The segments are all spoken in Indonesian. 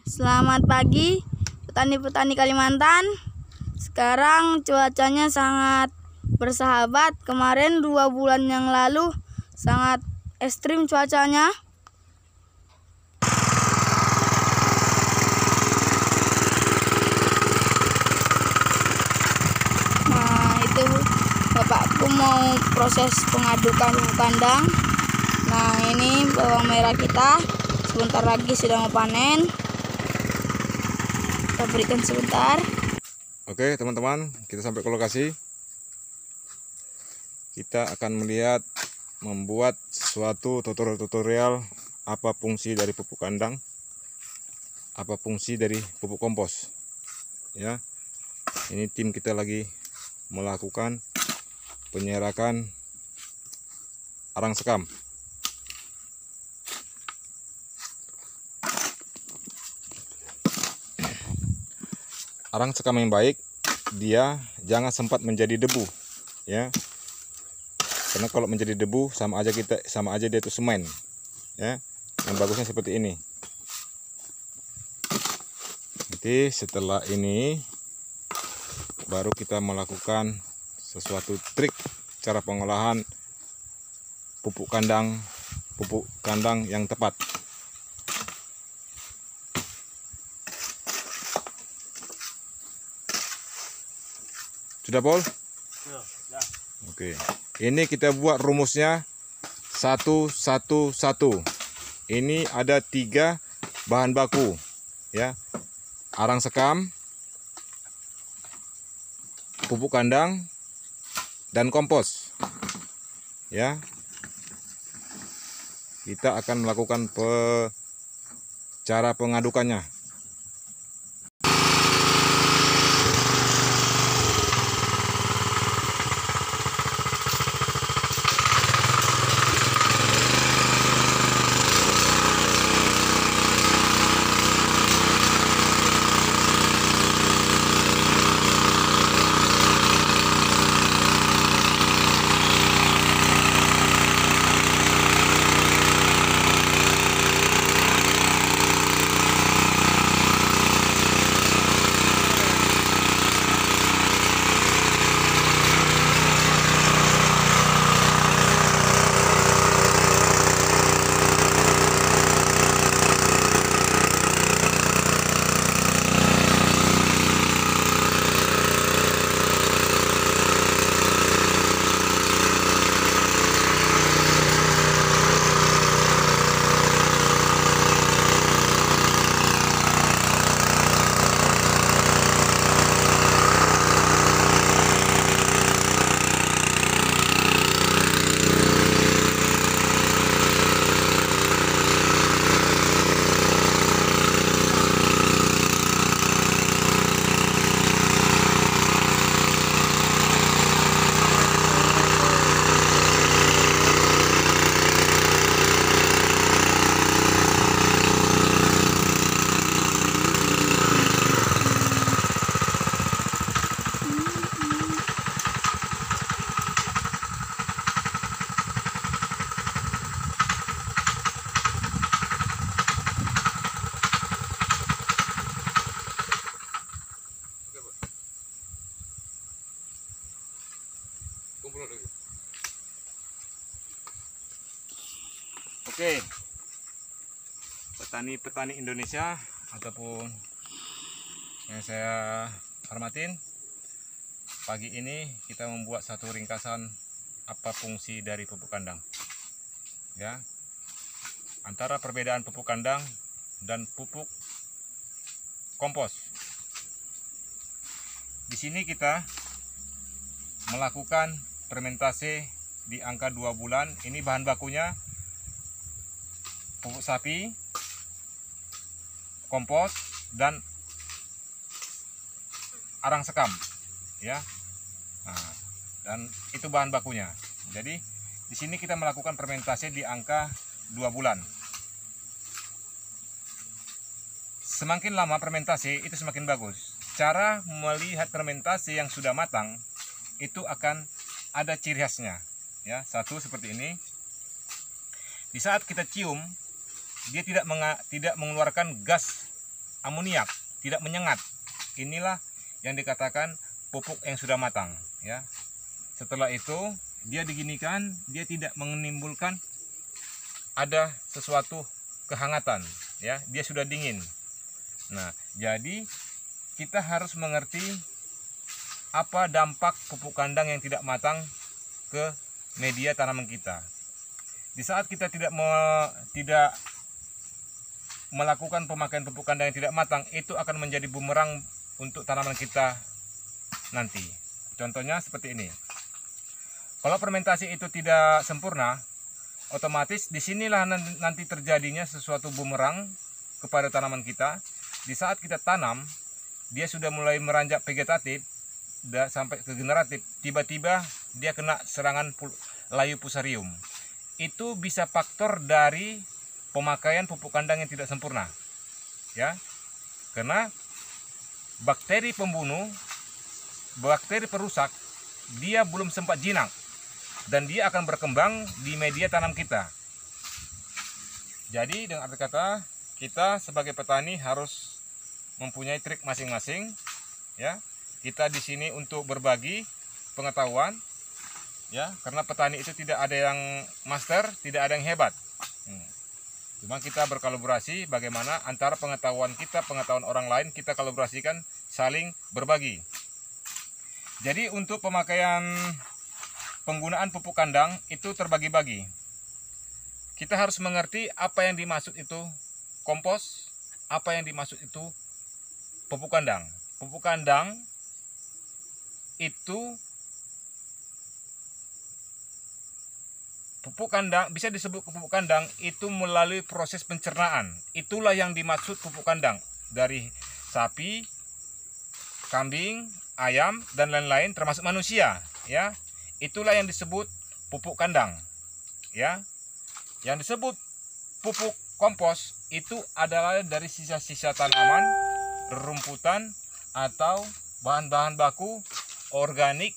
Selamat pagi petani-petani Kalimantan. Sekarang cuacanya sangat bersahabat. Kemarin 2 bulan yang lalu sangat ekstrim cuacanya. Nah, itu bapakku mau proses pengadukan pupuk kandang. Nah, ini bawang merah kita sebentar lagi sudah mau panen. Kita berikan sebentar. Oke teman-teman, kita sampai ke lokasi. Kita akan melihat membuat suatu tutorial apa fungsi dari pupuk kandang, apa fungsi dari pupuk kompos. Ya, ini tim kita lagi melakukan penyerakan arang sekam. Arang sekam yang baik, dia jangan sempat menjadi debu, ya. Karena kalau menjadi debu sama aja dia itu semen, ya. Yang bagusnya seperti ini. Nanti setelah ini baru kita melakukan sesuatu trik cara pengolahan pupuk kandang yang tepat. Sudah, Paul? Ya. Oke. Ini kita buat rumusnya 1-1-1. Ini ada 3 bahan baku, ya. Arang sekam, pupuk kandang, dan kompos. Ya. Kita akan melakukan cara pengadukannya. Oke, petani-petani Indonesia ataupun yang saya hormatin, pagi ini kita membuat satu ringkasan apa fungsi dari pupuk kandang. Ya, antara perbedaan pupuk kandang dan pupuk kompos. Di sini kita melakukan fermentasi di angka 2 bulan. Ini bahan bakunya pupuk sapi, kompos, dan arang sekam, ya. Nah, dan itu bahan bakunya. Jadi di sini kita melakukan fermentasi di angka 2 bulan. Semakin lama fermentasi itu semakin bagus. Cara melihat fermentasi yang sudah matang itu akan ada ciri khasnya, ya. Satu seperti ini. Di saat kita cium, dia tidak mengeluarkan gas amoniak, tidak menyengat. Inilah yang dikatakan pupuk yang sudah matang, ya. Setelah itu dia diginikan, dia tidak menimbulkan ada sesuatu kehangatan, ya. Dia sudah dingin. Nah, jadi kita harus mengerti apa dampak pupuk kandang yang tidak matang ke media tanaman kita. Di saat kita tidak melakukan pemakaian pupuk kandang yang tidak matang, itu akan menjadi bumerang untuk tanaman kita nanti. Contohnya seperti ini. Kalau fermentasi itu tidak sempurna, otomatis disinilah nanti terjadinya sesuatu bumerang kepada tanaman kita. Di saat kita tanam, dia sudah mulai meranjak vegetatif sampai ke generatif, tiba-tiba dia kena serangan layu fusarium. Itu bisa faktor dari pemakaian pupuk kandang yang tidak sempurna, ya. Karena bakteri pembunuh, bakteri perusak, dia belum sempat jinak dan dia akan berkembang di media tanam kita. Jadi dengan arti kata, kita sebagai petani harus mempunyai trik masing-masing, ya. Kita di sini untuk berbagi pengetahuan, ya, karena petani itu tidak ada yang master, tidak ada yang hebat. Cuma kita berkolaborasi bagaimana antara pengetahuan kita, pengetahuan orang lain, kita kolaborasikan, saling berbagi. Jadi untuk pemakaian penggunaan pupuk kandang itu terbagi-bagi. Kita harus mengerti apa yang dimaksud itu kompos, apa yang dimaksud itu pupuk kandang. Pupuk kandang itu bisa disebut pupuk kandang itu melalui proses pencernaan. Itulah yang dimaksud pupuk kandang dari sapi, kambing, ayam dan lain-lain termasuk manusia, ya. Itulah yang disebut pupuk kandang, ya. Yang disebut pupuk kompos itu adalah dari sisa-sisa tanaman, rerumputan atau bahan-bahan baku organik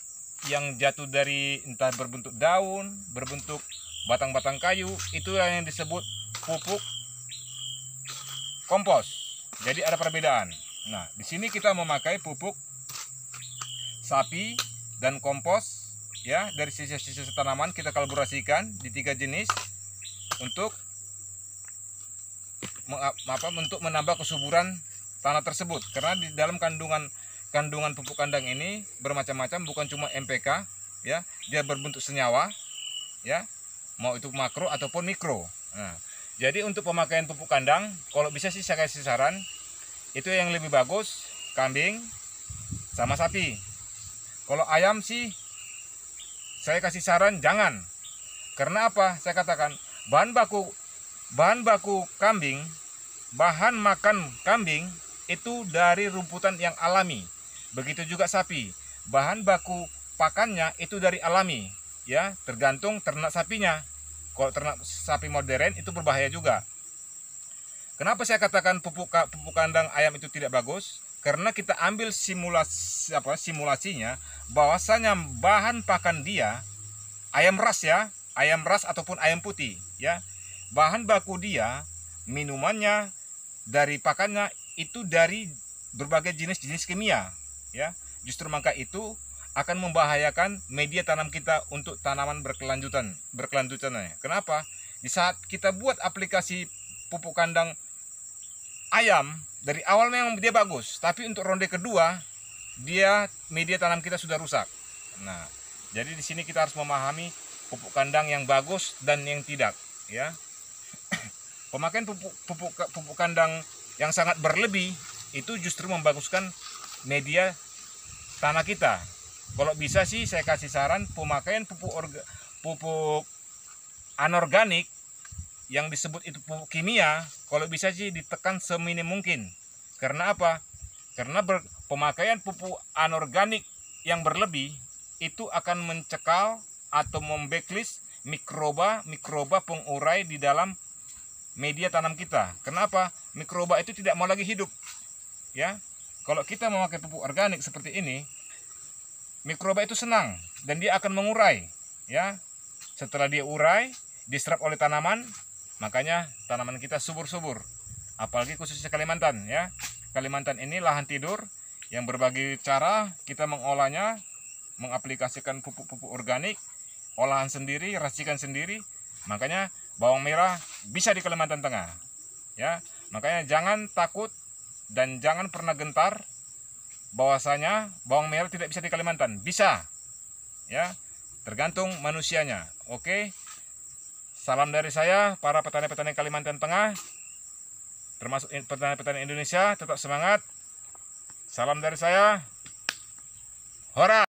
yang jatuh dari entah berbentuk daun, berbentuk batang-batang kayu, itu yang disebut pupuk kompos. Jadi ada perbedaan. Nah, di sini kita memakai pupuk sapi dan kompos, ya, dari sisa-sisa tanaman kita kolaborasikan di 3 jenis untuk menambah kesuburan tanah tersebut. Karena di dalam kandungan pupuk kandang ini bermacam-macam, bukan cuma MPK, ya, dia berbentuk senyawa, ya, mau itu makro ataupun mikro. Nah, jadi untuk pemakaian pupuk kandang, kalau bisa sih saya kasih saran, itu yang lebih bagus kambing sama sapi. Kalau ayam sih saya kasih saran jangan. Karena apa? Saya katakan bahan baku kambing, bahan makan kambing itu dari rumputan yang alami. Begitu juga sapi, bahan baku pakannya itu dari alami, ya, tergantung ternak sapinya. Kalau ternak sapi modern itu berbahaya juga. Kenapa saya katakan pupuk kandang ayam itu tidak bagus? Karena kita ambil simulasinya bahwasanya bahan pakan dia ayam ras, ya, ayam ras ataupun ayam putih, ya. Bahan baku dia, minumannya dari pakannya itu dari berbagai jenis-jenis kimia, ya. Justru maka itu akan membahayakan media tanam kita untuk tanaman berkelanjutannya. Kenapa? Di saat kita buat aplikasi pupuk kandang ayam, dari awal memang dia bagus, tapi untuk ronde kedua dia media tanam kita sudah rusak. Nah, jadi di sini kita harus memahami pupuk kandang yang bagus dan yang tidak, ya. Pemakaian pupuk kandang yang sangat berlebih itu justru membaguskan media tanah kita. Kalau bisa sih saya kasih saran pemakaian pupuk anorganik yang disebut itu pupuk kimia, kalau bisa sih ditekan seminim mungkin. Karena apa? Karena pemakaian pupuk anorganik yang berlebih itu akan mencekal atau membacklist mikroba pengurai di dalam media tanam kita. Kenapa? Mikroba itu tidak mau lagi hidup, ya. Kalau kita memakai pupuk organik seperti ini, mikroba itu senang dan dia akan mengurai, ya. Setelah dia urai, diserap oleh tanaman, makanya tanaman kita subur-subur. Apalagi khususnya Kalimantan, ya. Kalimantan ini lahan tidur yang berbagai cara kita mengolahnya, mengaplikasikan pupuk-pupuk organik, olahan sendiri, racikan sendiri. Makanya bawang merah bisa di Kalimantan Tengah. Ya, makanya jangan takut dan jangan pernah gentar bahwasanya bawang merah tidak bisa di Kalimantan. Bisa. Ya, tergantung manusianya. Oke. Salam dari saya para petani-petani Kalimantan Tengah, termasuk petani-petani Indonesia, tetap semangat. Salam dari saya. Hora!